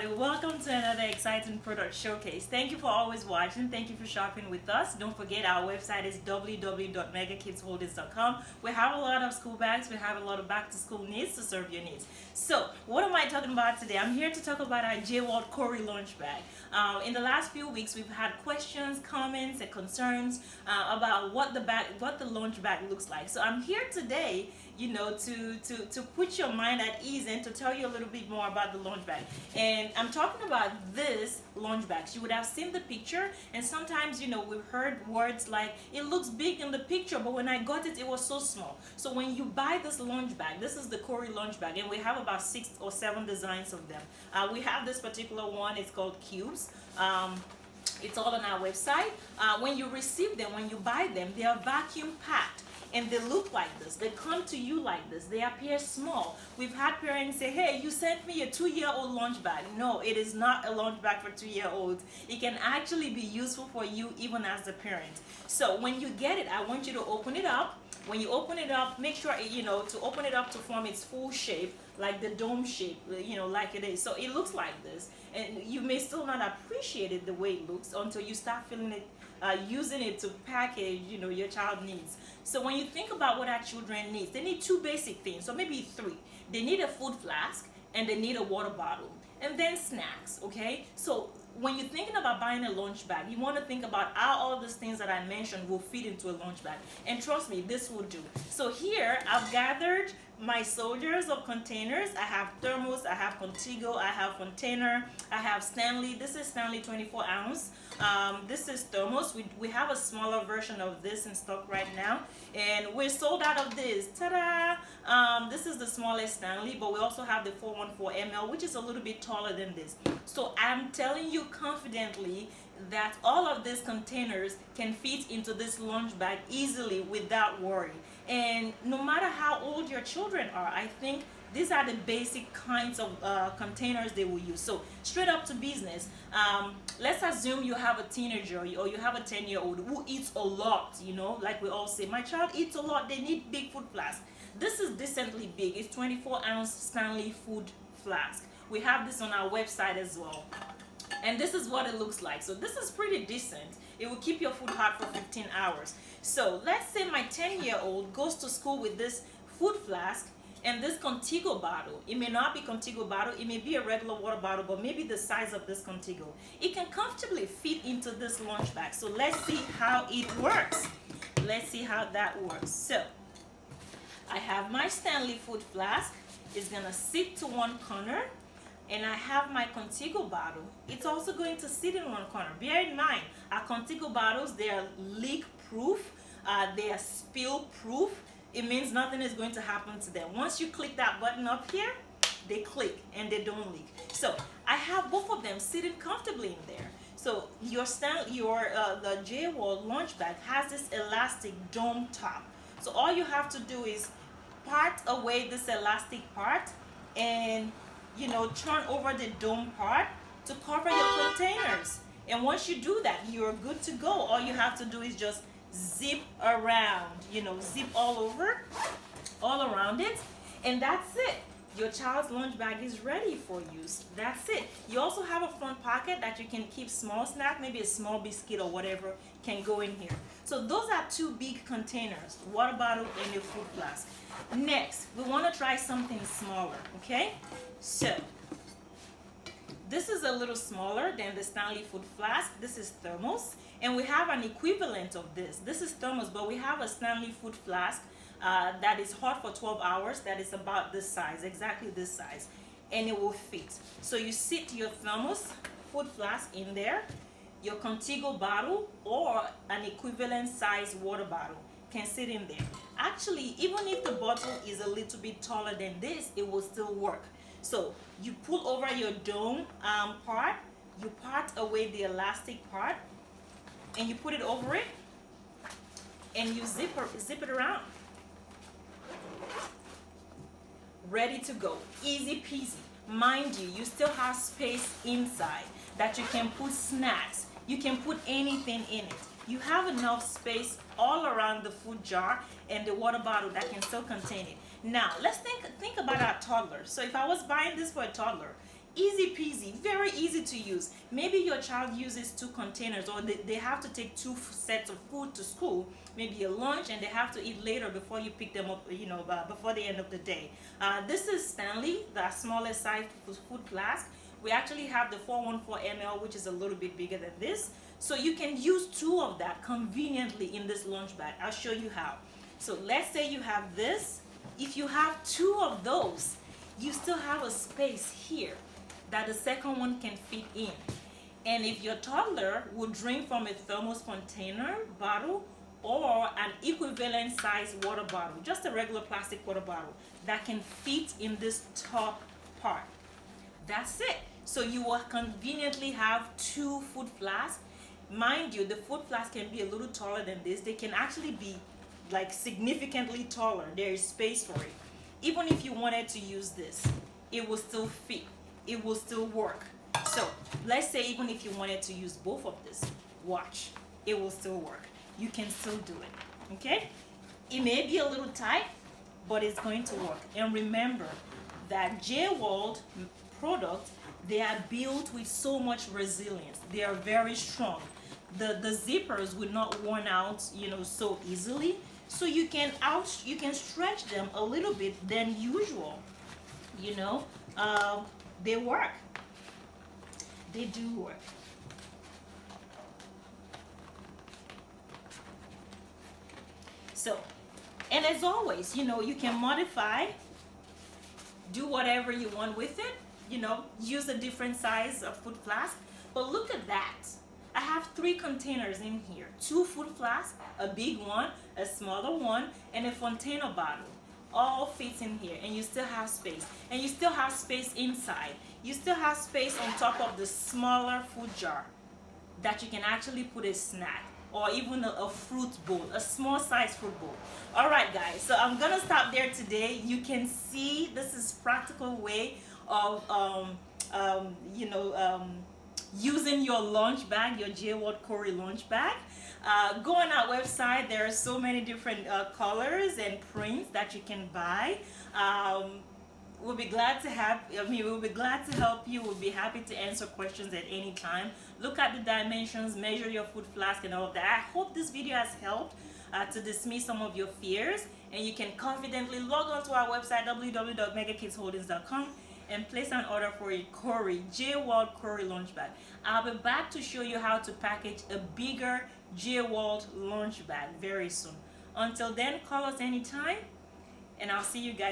everybody, welcome to another exciting product showcase. Thank you for always watching. Thank you for shopping with us. Don't forget our website is www.megakidsholdings.com. We have a lot of school bags. We have a lot of back to school needs to serve your needs. So what am I talking about today? I'm here to talk about our Jworld Corey launch bag. In the last few weeks we've had questions, comments, and concerns about what the launch bag looks like. So I'm here today, to put your mind at ease and to tell you a little bit more about the launch bag. And I'm talking about this launch bag. You would have seen the picture, and sometimes we've heard words like it looks big in the picture, but when I got it, it was so small. So when you buy this launch bag, this is the Corey launch bag, and we have about 6 or 7 designs of them. We have this particular one. It's called Cubes. It's all on our website. When you receive them, when you buy them, they are vacuum packed. And they look like this. They come to you like this. They appear small. We've had parents say, hey, you sent me a 2-year-old lunch bag. No, it is not a lunch bag for 2-year-olds. It can actually be useful for you even as a parent. So when you get it, I want you to open it up. When you open it up, make sure, to open it up to form its full shape, like the dome shape, like it is. So it looks like this. And you may still not appreciate it the way it looks until you start feeling it, using it to package, your child needs. So when you think about what our children need, they need 2 basic things, or maybe 3. They need a food flask and they need a water bottle, and then snacks. Okay, so when you're thinking about buying a lunch bag, you want to think about how all these things that I mentioned will fit into a lunch bag. And trust me, this will do. So here I've gathered my soldiers of containers. I have thermos, I have Contigo, I have container, I have Stanley. This is Stanley 24 ounce. This is thermos. We have a smaller version of this in stock right now, and we're sold out of this. Ta-da! This is the smallest Stanley, but we also have the 414 ml, which is a little bit taller than this. So I'm telling you confidently that all of these containers can fit into this lunch bag easily without worry. And no matter how old your children are, I think these are the basic kinds of containers they will use. So straight up to business, let's assume you have a teenager or you have a 10-year-old who eats a lot, like we all say, my child eats a lot, they need big food flask. This is decently big. It's 24 ounce Stanley food flask. We have this on our website as well. And this is what it looks like. So this is pretty decent. It will keep your food hot for 15 hours. So let's say my 10-year-old goes to school with this food flask and this Contigo bottle. It may not be Contigo bottle, it may be a regular water bottle, but maybe the size of this Contigo. It can comfortably fit into this lunch bag. So let's see how it works. Let's see how that works. So I have my Stanley food flask. It's gonna sit to one corner. And I have my Contigo bottle. It's also going to sit in one corner. Bear in mind, our Contigo bottles, they are leak proof, they are spill proof. It means nothing is going to happen to them. Once you click that button up here, they click and they don't leak. So I have both of them sitting comfortably in there. So the Jworld launch bag has this elastic dome top. So all you have to do is part away this elastic part and turn over the dome part to cover your containers. And once you do that, you're good to go. All you have to do is just zip around, zip all around it, and that's it. Your child's lunch bag is ready for use. That's it. You also have a front pocket that you can keep small snack, maybe a small biscuit or whatever can go in here. So those are 2 big containers, water bottle and a food flask. Next, we want to try something smaller, okay? So this is a little smaller than the Stanley food flask. This is thermos, and we have an equivalent of this. This is thermos, but we have a Stanley food flask that is hot for 12 hours. That is about this size, exactly this size, and it will fit. So you sit your thermos food flask in there, your Contigo bottle or an equivalent size water bottle can sit in there. Actually, even if the bottle is a little bit taller than this, it will still work. So you pull over your dome part, you part away the elastic part, and you put it over it, and you zip it around. Ready to go. Easy peasy. Mind you, you still have space inside that you can put snacks. You can put anything in it. You have enough space all around the food jar and the water bottle that can still contain it. Now, let's think about our toddler. So if I was buying this for a toddler, Easy peasy, very easy to use. Maybe your child uses 2 containers, or they have to take sets of food to school, maybe a lunch, and they have to eat later before you pick them up, before the end of the day. This is Stanley, the smallest size food flask. We actually have the 414 ml, which is a little bit bigger than this. So you can use 2 of that conveniently in this lunch bag. I'll show you how. So let's say you have this. If you have 2 of those, you still have a space here that the second one can fit in. And if your toddler would drink from a thermos container bottle or an equivalent size water bottle, just a regular plastic water bottle that can fit in this top part, that's it. So you will conveniently have 2 food flasks. Mind you, the food flask can be a little taller than this. They can actually be like significantly taller. There is space for it. Even if you wanted to use this, it will still fit. It will still work. So let's say even if you wanted to use both of this, watch, it will still work. You can still do it. Okay, it may be a little tight, but it's going to work. And remember that Jworld products, they are built with so much resilience. They are very strong. The zippers will not worn out, so easily. So you can stretch them a little bit than usual. They work. They do work. So, and as always, you can modify, do whatever you want with it, use a different size of food flask. But look at that. I have 3 containers in here. 2 food flasks, a big one, a smaller one, and a container bottle. All fits in here, and you still have space. And you still have space inside. You still have space on top of the smaller food jar that you can actually put a snack or even a fruit bowl, a small size fruit bowl. All right, guys, so I'm gonna stop there today. You can see this is practical way of using your lunch bag, your Jworld Corey lunch bag. Go on our website. There are so many different colors and prints that you can buy. We'll be glad to we'll be glad to help you. We'll be happy to answer questions at any time. Look at the dimensions, measure your food flask and all of that. I hope this video has helped to dismiss some of your fears, and you can confidently log on to our website www.megakidsholdings.com and place an order for a Jworld Corey lunch bag. I'll be back to show you how to package a bigger Jworld lunch bag very soon. Until then, call us anytime, and I'll see you guys.